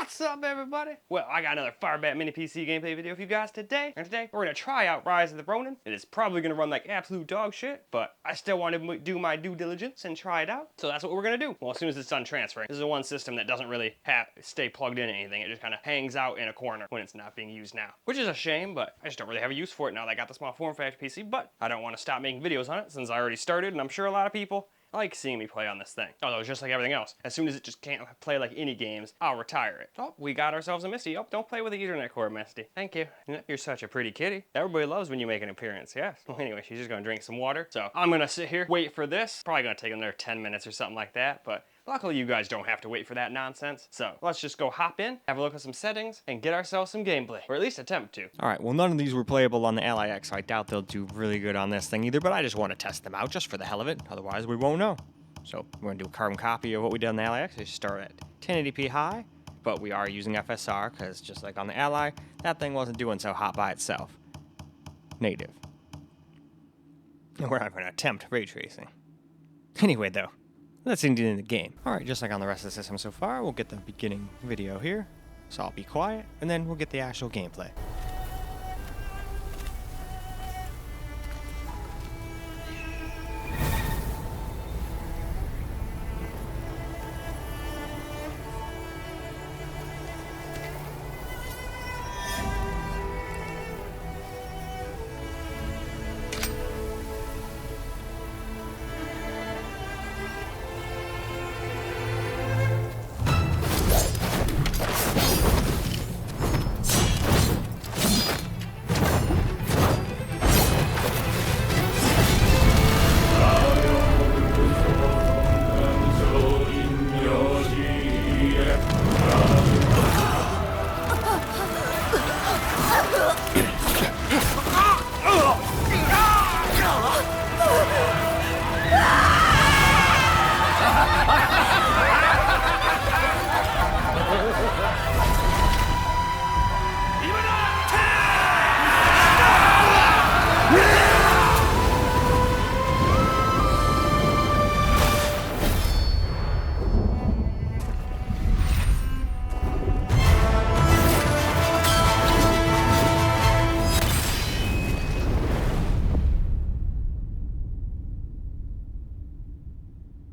What's up, everybody? Well, I got another FIREBAT mini PC gameplay video for you guys today. And today, we're gonna try out Rise of the Ronin. It is probably gonna run like absolute dog shit, but I still want to do my due diligence and try it out. So that's what we're gonna do. Well, as soon as it's done transferring. This is the one system that doesn't really stay plugged in anything. It just kind of hangs out in a corner when it's not being used now. Which is a shame, but I just don't really have a use for it now that I got the small form factor PC. But I don't want to stop making videos on it since I already started, and I'm sure a lot of people like seeing me play on this thing. Although it's just like everything else. As soon as it just can't play like any games, I'll retire it. Oh, we got ourselves a Misty. Oh, don't play with the Ethernet cord, Misty. Thank you. You're such a pretty kitty. Everybody loves when you make an appearance, yes. Well, anyway, she's just gonna drink some water. So I'm gonna sit here, wait for this. Probably gonna take another 10 minutes or something like that, but luckily you guys don't have to wait for that nonsense. So let's just go hop in, have a look at some settings, and get ourselves some gameplay. Or at least attempt to. Alright, well none of these were playable on the Ally X, so I doubt they'll do really good on this thing either, but I just want to test them out just for the hell of it. Otherwise we won't know. So we're going to do a carbon copy of what we did on the Ally X. Just start at 1080p high, but we are using FSR because just like on the Ally, that thing wasn't doing so hot by itself. Native. And we're not going to attempt ray tracing. Anyway though, let's get into the game. Alright, just like on the rest of the system so far, we'll get the beginning video here. So I'll be quiet, and then we'll get the actual gameplay.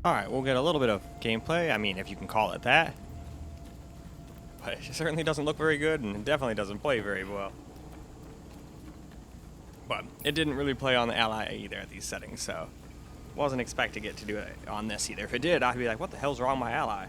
Alright, we'll get a little bit of gameplay, I mean, if you can call it that. But it certainly doesn't look very good, and it definitely doesn't play very well. But it didn't really play on the Ally either at these settings, so wasn't expecting it to do it on this either. If it did, I'd be like, what the hell's wrong with my Ally?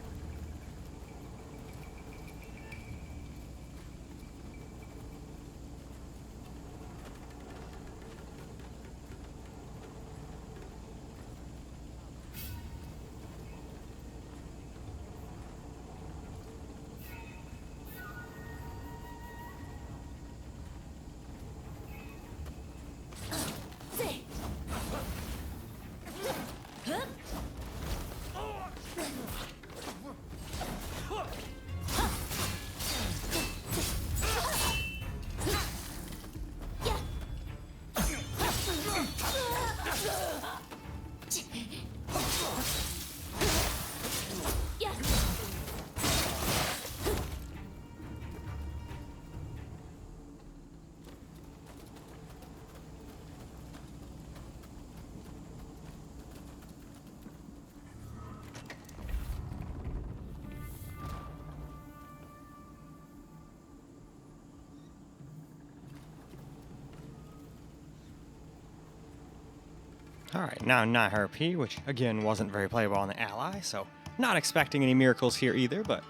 Alright, now 900p, which again wasn't very playable on the Ally, so not expecting any miracles here either, but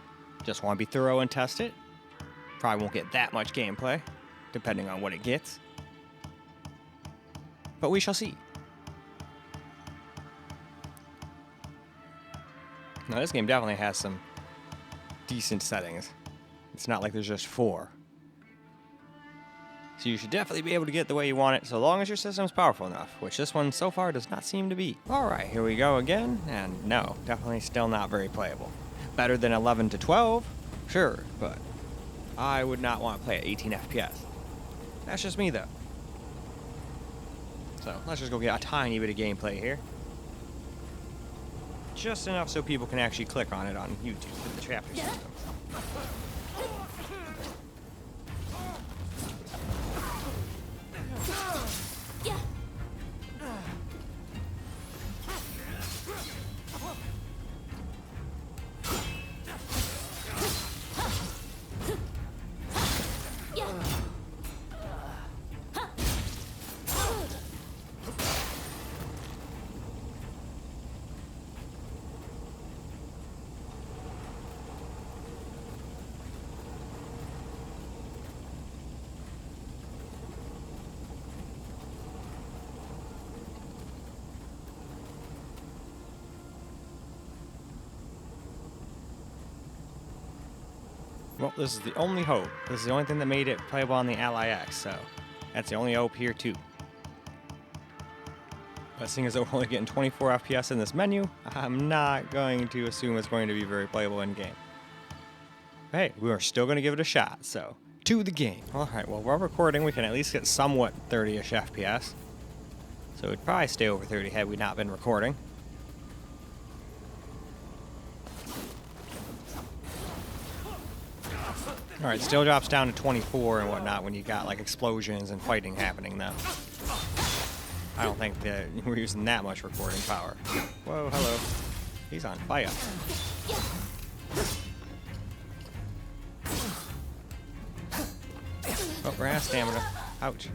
just want to be thorough and test it. Probably won't get that much gameplay, depending on what it gets. But we shall see. Now this game definitely has some decent settings. It's not like there's just 4. So you should definitely be able to get it the way you want it, so long as your system's powerful enough, which this one so far does not seem to be. Alright, here we go again, and no, definitely still not very playable. Better than 11 to 12? Sure, but I would not want to play at 18 FPS. That's just me, though. So, let's just go get a tiny bit of gameplay here. Just enough so people can actually click on it on YouTube with the chapter system. Well, this is the only hope. This is the only thing that made it playable on the LIX, so that's the only hope here too. But seeing as though we're only getting 24 FPS in this menu, I'm not going to assume it's going to be very playable in game. But hey, we are still going to give it a shot, so to the game. Alright, well, while recording, we can at least get somewhat 30-ish FPS. So we'd probably stay over 30 had we not been recording. Alright, still drops down to 24 and whatnot when you got like explosions and fighting happening though. I don't think that we're using that much recording power. Whoa, hello. He's on fire. Oh, we're out of stamina. Ouch.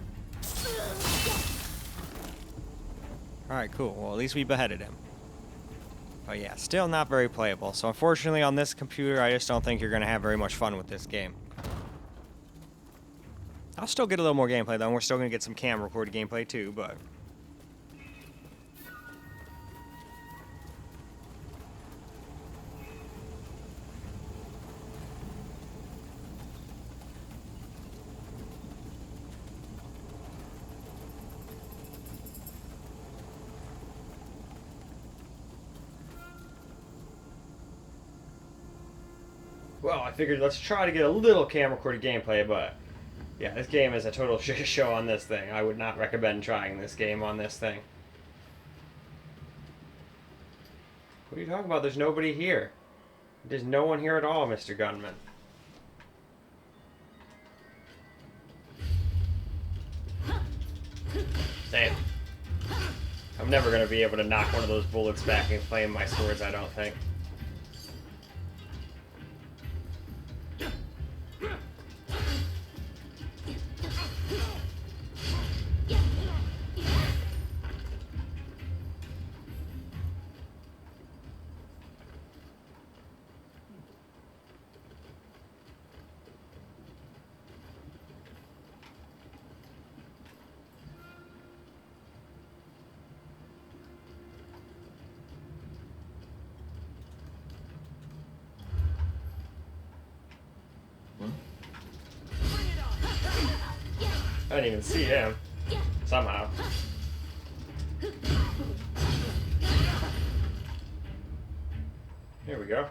Alright, cool. Well, at least we beheaded him. But yeah, still not very playable. So unfortunately on this computer, I just don't think you're going to have very much fun with this game. I'll still get a little more gameplay though, and we're still going to get some camera recorded gameplay too, but... Well, I figured let's try to get a little camera recorded gameplay, but yeah, this game is a total shit show on this thing. I would not recommend trying this game on this thing. What are you talking about? There's nobody here. There's no one here at all, Mr. Gunman. Damn. I'm never going to be able to knock one of those bullets back and flame my swords, I don't think. I didn't even see him. Somehow. Here we go.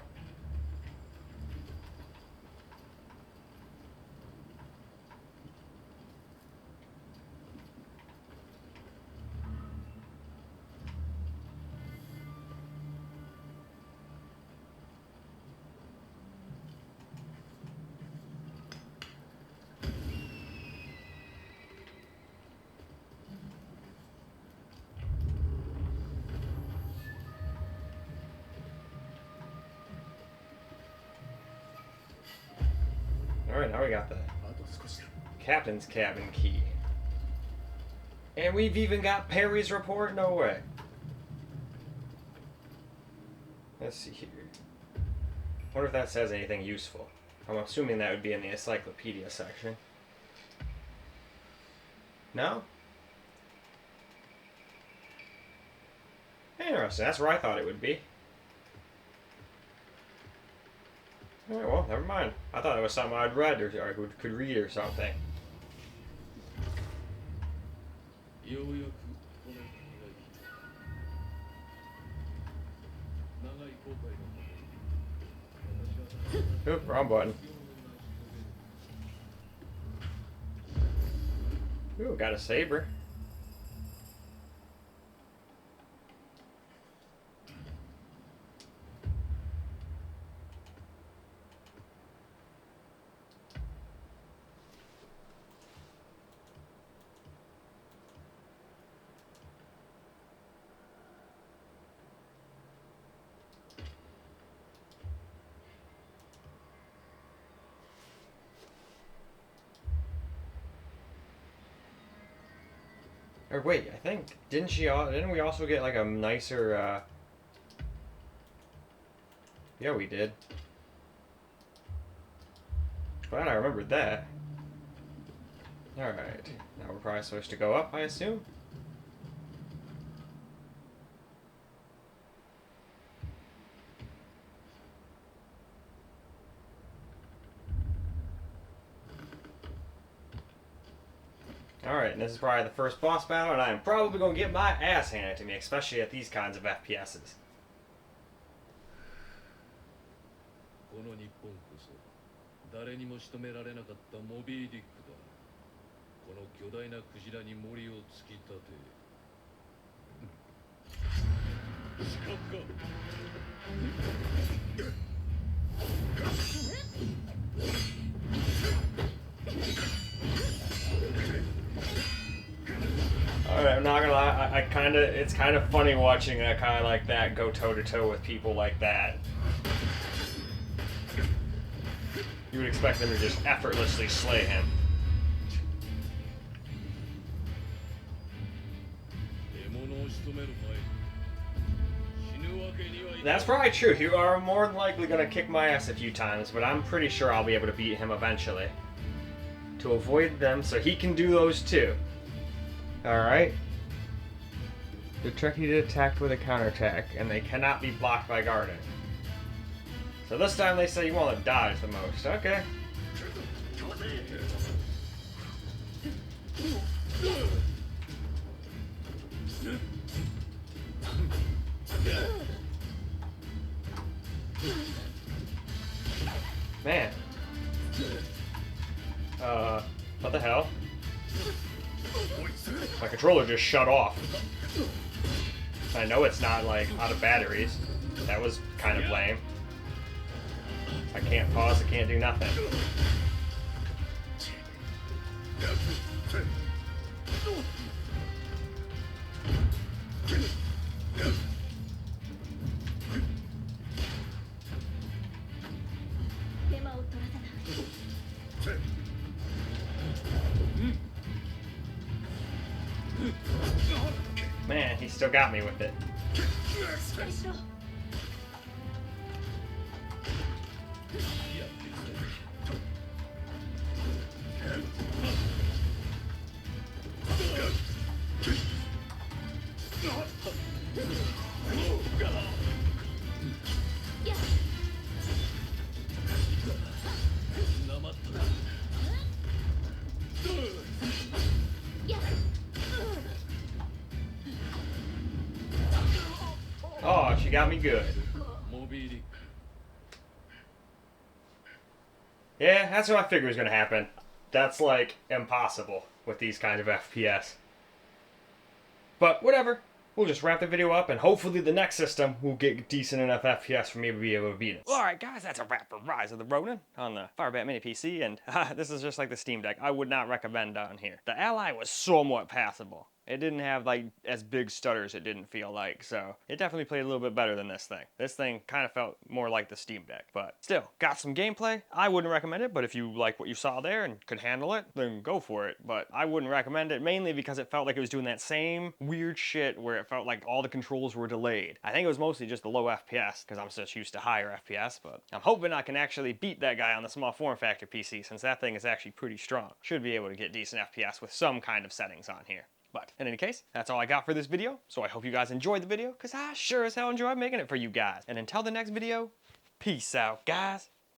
Alright, now we got the captain's cabin key. And we've even got Perry's report? No way. Let's see here. Wonder if that says anything useful. I'm assuming that would be in the encyclopedia section. No? Interesting, that's where I thought it would be. Alright, well, never mind. I thought it was something I'd read or could read or something. Oop, wrong button. Ooh, got a saber. Or wait, I think didn't we also get like a nicer yeah, we did. Glad I remembered that. Alright. Now we're probably supposed to go up, I assume? Alright, and this is probably the first boss battle, and I am probably going to get my ass handed to me, especially at these kinds of FPSs. この日本こそ誰にも仕留められなかったモビーディックだ。この巨大なクジラに森を突き立て。死角か。Alright, I'm not gonna lie, it's kind of funny watching a guy like that go toe-to-toe with people like that. You would expect them to just effortlessly slay him. That's probably true. You are more than likely gonna kick my ass a few times, but I'm pretty sure I'll be able to beat him eventually. To avoid them, so he can do those too. Alright. They're tricky to attack with a counterattack, and they cannot be blocked by guarding. So this time they say you want to dodge the most. Okay. Man. What the hell? My controller just shut off. I know it's not, like, out of batteries. That was kind of lame. I can't pause, I can't do nothing. Man, he still got me with it. Oh, she got me good. Yeah, that's what I figured was going to happen. That's, like, impossible with these kinds of FPS. But, whatever. We'll just wrap the video up, and hopefully the next system will get decent enough FPS for me to be able to beat it. Alright guys, that's a wrap for Rise of the Ronin on the FIREBAT Mini PC, and this is just like the Steam Deck. I would not recommend down here. The Ally was somewhat passable. It didn't have, like, as big stutters, it didn't feel like, so it definitely played a little bit better than this thing. This thing kind of felt more like the Steam Deck, but still, got some gameplay. I wouldn't recommend it, but if you like what you saw there and could handle it, then go for it. But I wouldn't recommend it, mainly because it felt like it was doing that same weird shit where it felt like all the controls were delayed. I think it was mostly just the low FPS, because I'm just used to higher FPS, but I'm hoping I can actually beat that guy on the small form factor PC, since that thing is actually pretty strong. Should be able to get decent FPS with some kind of settings on here. But in any case, that's all I got for this video, so I hope you guys enjoyed the video, because I sure as hell enjoyed making it for you guys. And until the next video, peace out, guys.